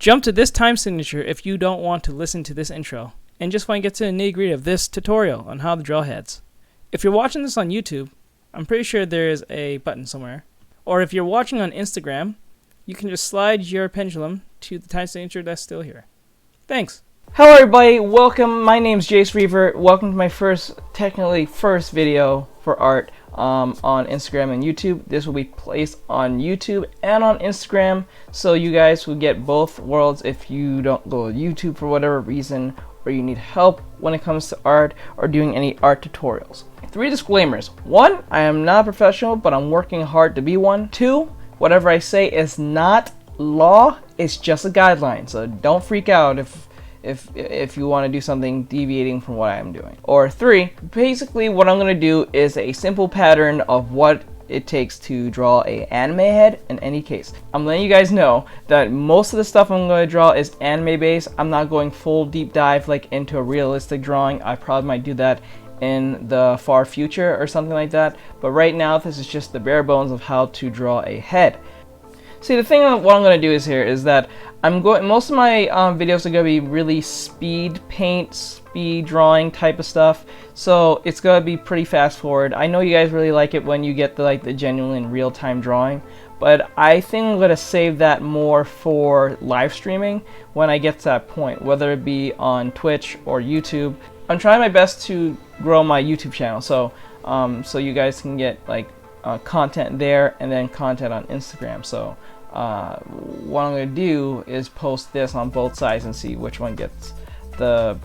Jump to this time signature if you don't want to listen to this intro and just want to get to the nitty-gritty of this tutorial on how to draw heads. If you're watching this on YouTube, I'm pretty sure there is a button somewhere. Or if you're watching on Instagram, you can just slide your pendulum to the time signature that's still here. Thanks. Hello everybody, welcome. My name's Jace Reaver. Welcome to my first video for art on Instagram and YouTube. This will be placed on YouTube and on Instagram, so you guys will get both worlds if you don't go to YouTube for whatever reason, or you need help when it comes to art or doing any art tutorials. 3 disclaimers. 1, I am not a professional, but I'm working hard to be one. 2, whatever I say is not law, it's just a guideline, so don't freak out if you want to do something deviating from what I am doing. Or 3, basically what I'm going to do is a simple pattern of what it takes to draw a anime head in any case. I'm letting you guys know that most of the stuff I'm going to draw is anime based. I'm not going full deep dive like into a realistic drawing. I probably might do that in the far future or something like that. But right now this is just the bare bones of how to draw a head. See, the thing what I'm going to do is that most of my videos are going to be really speed paint, speed drawing type of stuff. So it's going to be pretty fast forward. I know you guys really like it when you get the genuine real-time drawing, but I think I'm going to save that more for live streaming when I get to that point, whether it be on Twitch or YouTube. I'm trying my best to grow my YouTube channel, so you guys can get content there and then content on Instagram. So what I'm going to do is post this on both sides and see which one gets the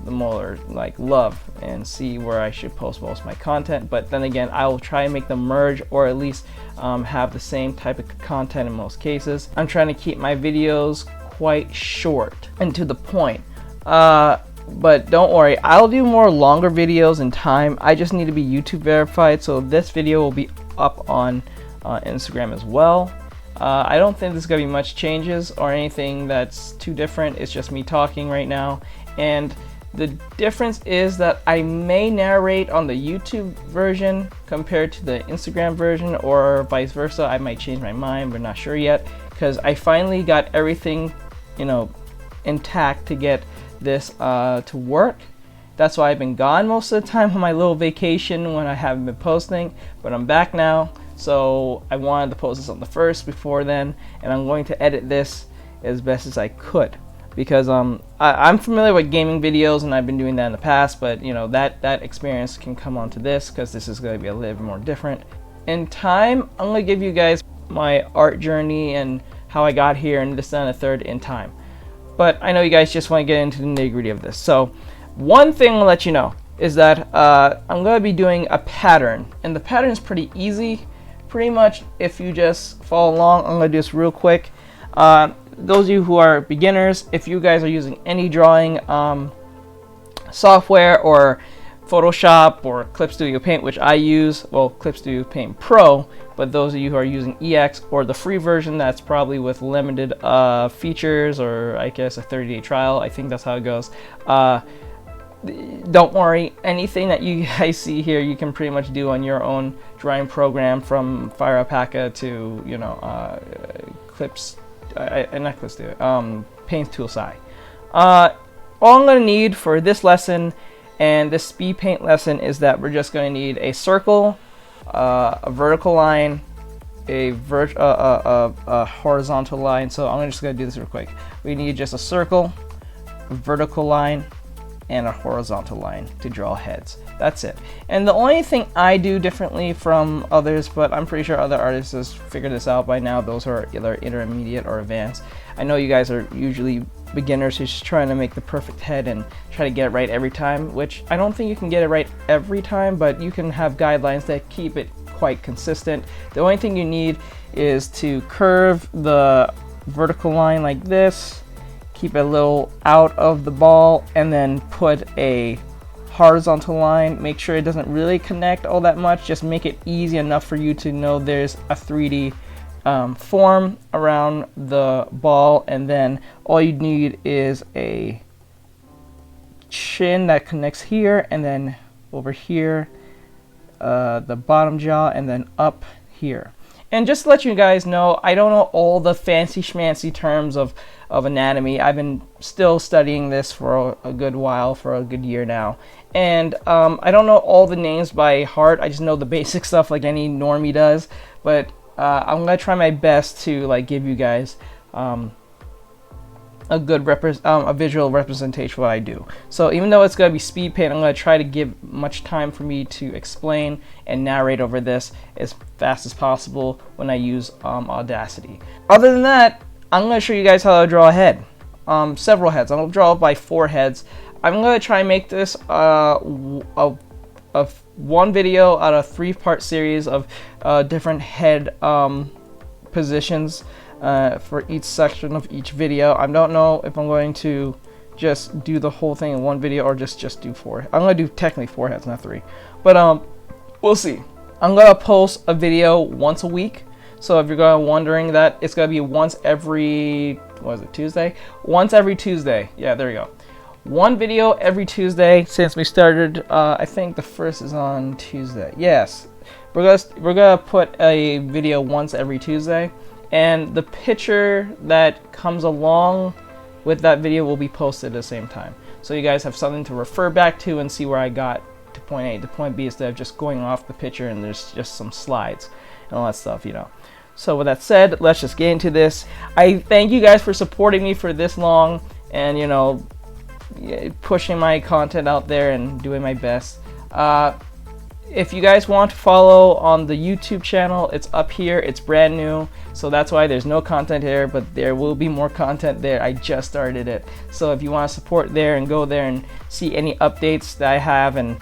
more love, and see where I should post most of my content. But then again, I will try and make them merge, or at least have the same type of content in most cases. I'm trying to keep my videos quite short and to the point. But don't worry, I'll do more longer videos in time. I just need to be YouTube verified, so this video will be up on Instagram as well. I don't think there's going to be much changes or anything that's too different. It's just me talking right now. And the difference is that I may narrate on the YouTube version compared to the Instagram version, or vice versa. I might change my mind, but not sure yet, because I finally got everything intact to get this to work. That's why I've been gone most of the time on my little vacation when I haven't been posting, but I'm back now. So I wanted to post this on the 1st before then, and I'm going to edit this as best as I could, because I'm familiar with gaming videos and I've been doing that in the past, but that experience can come onto this because this is going to be a little bit more different. In time, I'm going to give you guys my art journey and how I got here and this, that, and the third in time. But I know you guys just want to get into the nitty-gritty of this. So one thing I'll let you know is that I'm going to be doing a pattern, and the pattern is pretty easy. Pretty much, if you just follow along, I'm going to do this real quick. Those of you who are beginners, if you guys are using any drawing software or Photoshop or Clip Studio Paint, which I use, well, Clip Studio Paint Pro, but those of you who are using EX or the free version, that's probably with limited features, or I guess a 30-day trial, I think that's how it goes. Don't worry, anything that you guys see here you can pretty much do on your own drawing program, from Fire Alpaca to Paint Tool Sai. All I'm going to need for this lesson and this speed paint lesson is that we're just going to need a circle, a vertical line, a horizontal line. So I'm just going to do this real quick. We need just a circle, a vertical line, and a horizontal line to draw heads. That's it. And the only thing I do differently from others, but I'm pretty sure other artists has figured this out by now, those who are either intermediate or advanced. I know you guys are usually beginners who's just trying to make the perfect head and try to get it right every time, which I don't think you can get it right every time, but you can have guidelines that keep it quite consistent. The only thing you need is to curve the vertical line like this, keep it a little out of the ball, and then put a horizontal line. Make sure it doesn't really connect all that much, just make it easy enough for you to know there's a 3D form around the ball, and then all you need is a chin that connects here, and then over here the bottom jaw, and then up here. And just to let you guys know, I don't know all the fancy schmancy terms of anatomy. I've been still studying this for a good while, for a good year now. And I don't know all the names by heart. I just know the basic stuff like any normie does. But I'm going to try my best to like give you guys a good a visual representation of what I do. So even though it's going to be speed paint, I'm going to try to give much time for me to explain and narrate over this as fast as possible when I use Audacity. Other than that, I'm going to show you guys how to draw a head. Several heads. I'm going to draw by 4 heads. I'm going to try and make this one video out of 3-part series of different head positions for each section of each video. I don't know if I'm going to just do the whole thing in one video or just do 4. I'm going to do technically 4 heads, not 3. But we'll see. I'm going to post a video once a week. So if you're wondering that, it's going to be once every, what is it, Tuesday? Once every Tuesday. Yeah, there you go. One video every Tuesday since we started. I think the first is on Tuesday. Yes. We're gonna put a video once every Tuesday. And the picture that comes along with that video will be posted at the same time. So you guys have something to refer back to and see where I got to point A to point B instead of just going off the picture and there's just some slides and all that stuff, you know. So with that said, let's just get into this. I thank you guys for supporting me for this long and, you know, pushing my content out there and doing my best. If you guys want to follow on the YouTube channel, it's up here. It's brand new, so that's why there's no content here, but there will be more content there. I just started it. So if you want to support there and go there and see any updates that I have and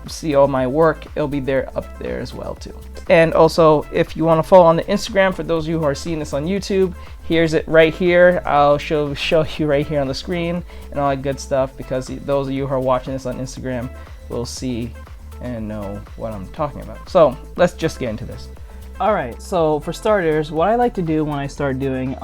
see all my work, it'll be there up there as well too. And also, if you want to follow on the Instagram, for those of you who are seeing this on YouTube, here's it right here. I'll show you right here on the screen and all that good stuff, because those of you who are watching this on Instagram will see and know what I'm talking about. So let's just get into this. Alright, so for starters, what I like to do when I start doing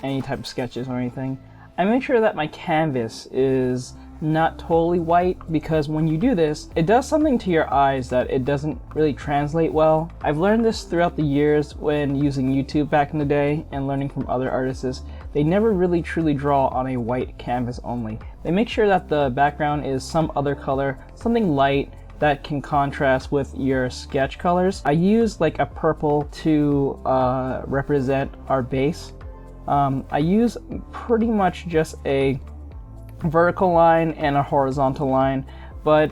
any type of sketches or anything, I make sure that my canvas is not totally white, because when you do this, it does something to your eyes that it doesn't really translate well. I've learned this throughout the years when using YouTube back in the day and learning from other artists. They never really truly draw on a white canvas only. They make sure that the background is some other color, something light, that can contrast with your sketch colors. I use like a purple to represent our base. I use pretty much just a vertical line and a horizontal line, but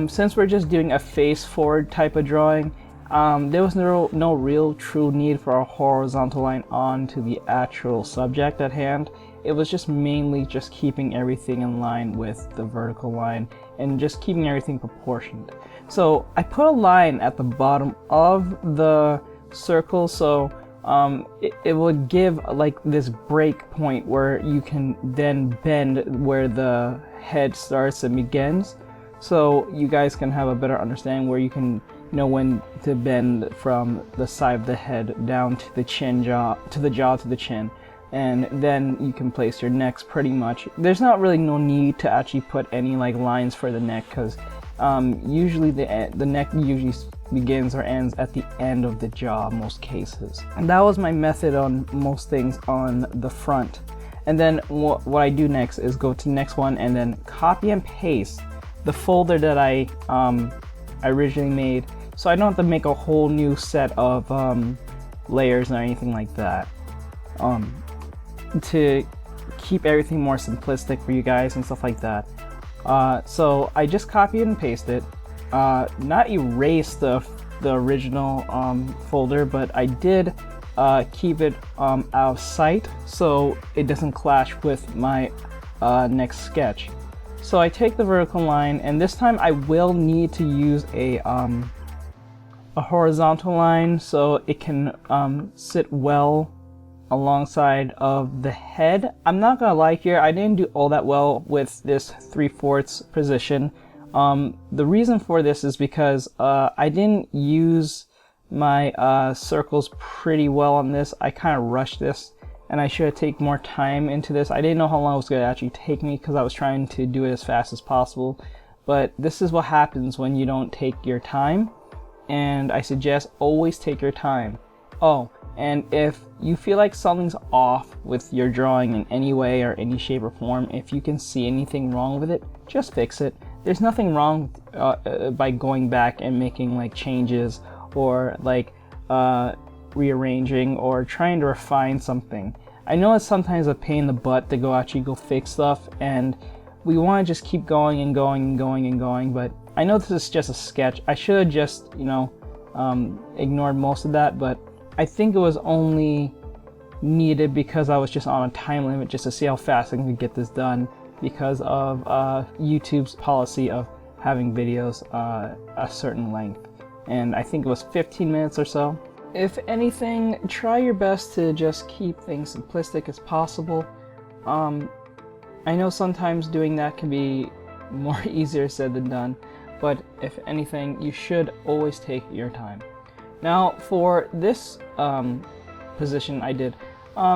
since we're just doing a face forward type of drawing, there was no real true need for a horizontal line onto the actual subject at hand. It was just mainly just keeping everything in line with the vertical line and just keeping everything proportioned. So I put a line at the bottom of the circle, so it would give like this break point where you can then bend where the head starts and begins, so you guys can have a better understanding where you can know when to bend from the side of the head down to the jaw to the chin. And then you can place your necks pretty much. There's not really no need to actually put any like lines for the neck, because usually the neck usually begins or ends at the end of the jaw most cases. And that was my method on most things on the front. And then what I do next is go to the next one and then copy and paste the folder that I originally made, so I don't have to make a whole new set of layers or anything like that. To keep everything more simplistic for you guys and stuff like that. So I just copy and paste it, not erase the original folder, but I did keep it out of sight so it doesn't clash with my next sketch. So I take the vertical line, and this time I will need to use a horizontal line so it can sit well alongside of the head. I'm not gonna lie here, I didn't do all that well with this 3/4 position. The reason for this is because I didn't use my circles pretty well on this. I kind of rushed this, and I should have taken more time into this. I didn't know how long it was going to actually take me because I was trying to do it as fast as possible. But this is what happens when you don't take your time, and I suggest always take your time. Oh, and if you feel like something's off with your drawing in any way or any shape or form, if you can see anything wrong with it, just fix it. There's nothing wrong by going back and making like changes or like rearranging or trying to refine something. I know it's sometimes a pain in the butt to actually go fix stuff, and we want to just keep going and going and going and going, but I know this is just a sketch. I should have just, ignored most of that, but I think it was only needed because I was just on a time limit just to see how fast I can get this done because of YouTube's policy of having videos a certain length. And I think it was 15 minutes or so. If anything, try your best to just keep things simplistic as possible. I know sometimes doing that can be more easier said than done, but if anything, you should always take your time. Now for this position I did,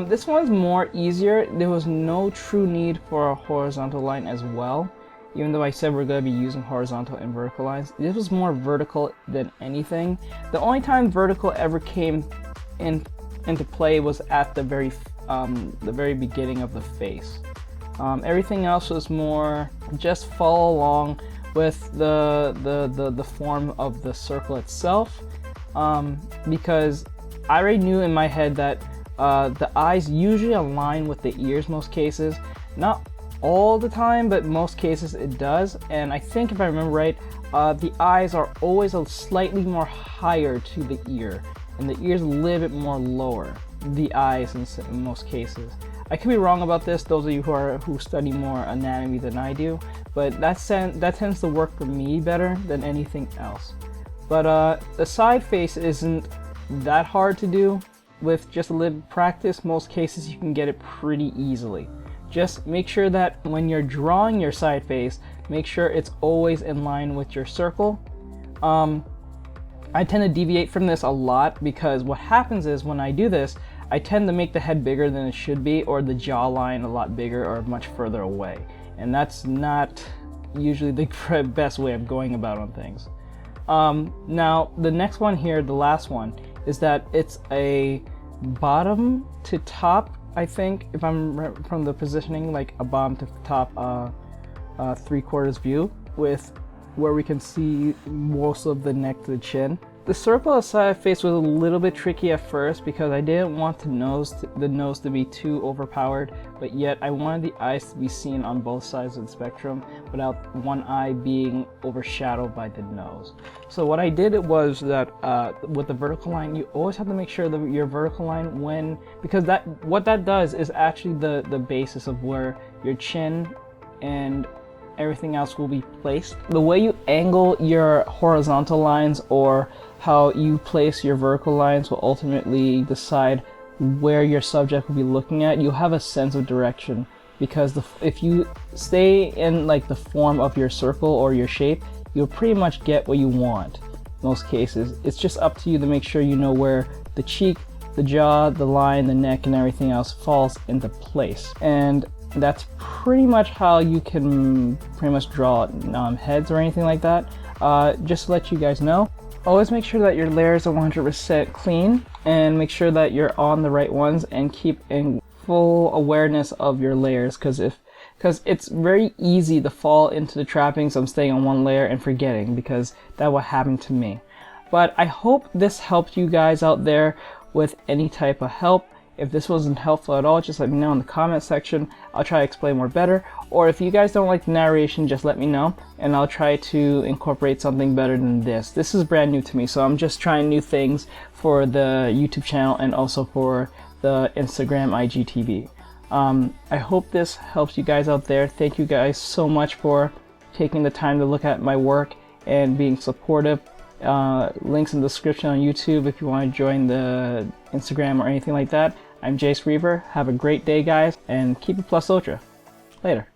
this one's more easier. There was no true need for a horizontal line as well, even though I said we're going to be using horizontal and vertical lines. This was more vertical than anything. The only time vertical ever came into play was at the very beginning of the face. Everything else was more just follow along with the form of the circle itself, because I already knew in my head that the eyes usually align with the ears most cases. Not all the time, but most cases it does. And I think if I remember right, the eyes are always a slightly more higher to the ear, and the ears a little bit more lower. The eyes in most cases. I could be wrong about this, those of you who study more anatomy than I do, but that tends to work for me better than anything else. But the side face isn't that hard to do. With just a little practice, most cases you can get it pretty easily. Just make sure that when you're drawing your side face, make sure it's always in line with your circle. I tend to deviate from this a lot because what happens is when I do this, I tend to make the head bigger than it should be, or the jawline a lot bigger or much further away. And that's not usually the best way of going about on things. Now, the next one here, the last one, is that it's a bottom to top, I think, if I'm from the positioning, like a bottom to top 3/4 view with where we can see most of the neck to the chin. The circle of side face was a little bit tricky at first because I didn't want the nose to be too overpowered, but yet I wanted the eyes to be seen on both sides of the spectrum without one eye being overshadowed by the nose. So what I did was that with the vertical line, you always have to make sure that your vertical line, because what that does is actually the basis of where your chin and everything else will be placed. The way you angle your horizontal lines or how you place your vertical lines will ultimately decide where your subject will be looking at. You'll have a sense of direction because if you stay in like the form of your circle or your shape, you'll pretty much get what you want in most cases. It's just up to you to make sure you know where the cheek, the jaw, the line, the neck, and everything else falls into place. And that's pretty much how you can pretty much draw heads or anything like that. Just to let you guys know, always make sure that your layers are 100% clean and make sure that you're on the right ones and keep in full awareness of your layers because it's very easy to fall into the trappings of staying on one layer and forgetting, because that will happen to me. But I hope this helped you guys out there with any type of help. If this wasn't helpful at all, just let me know in the comment section. I'll try to explain more better. Or if you guys don't like the narration, just let me know and I'll try to incorporate something better than this. This is brand new to me, so I'm just trying new things for the YouTube channel and also for the Instagram IGTV. I hope this helps you guys out there. Thank you guys so much for taking the time to look at my work and being supportive. Links in the description on YouTube if you want to join the Instagram or anything like that. I'm Jace Reaver. Have a great day, guys, and keep it plus ultra. Later.